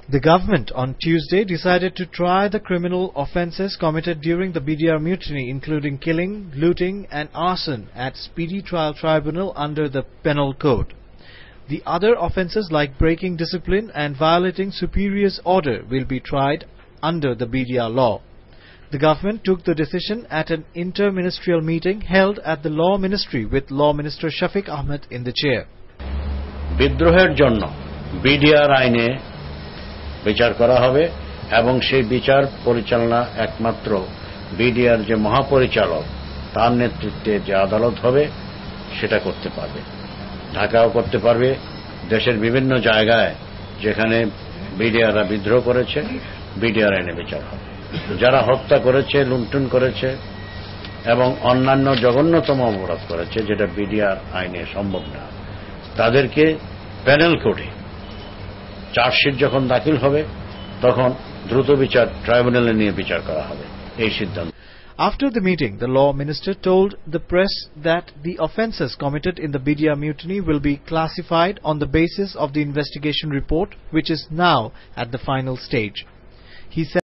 The government on Tuesday decided to try the criminal offences committed during the BDR mutiny, including killing, looting and arson at Speedy Trial Tribunal under the Penal Code. The other offences like breaking discipline and violating superior's order will be tried under the BDR law. The government took the decision at an inter-ministerial meeting held at the Law Ministry with Law Minister Shafiq Ahmed in the chair. বিদ্রোহের জন্য BDR আইনে বিচার করা হবে এবং সেই বিচার পরিচালনা একমাত্র বিডিআর যে মহাপরিচালক তার নেতৃত্বে যে আদালত হবে সেটা করতে পারবে। ঢাকাও করতে পারবে, দেশের বিভিন্ন জায়গায় যেখানে বিডিআররা বিদ্রোহ করেছে বিডিআর আইনে বিচার হবে। যারা হত্যা করেছে, লুণ্ঠন করেছে এবং অন্যান্য জঘন্যতম অপরাধ করেছে যেটা বিডিআর আইনে সম্ভব না, তাদেরকে প্যানেল কোডে চার্জশিট যখন দাখিল হবে তখন দ্রুত বিচার ট্রাইব্যুনালে নিয়ে বিচার করা হবে এই সিদ্ধান্ত। After the meeting, the law minister told the press that the offences committed in the BDR mutiny will be classified on the basis of the investigation report, which is now at the final stage. He said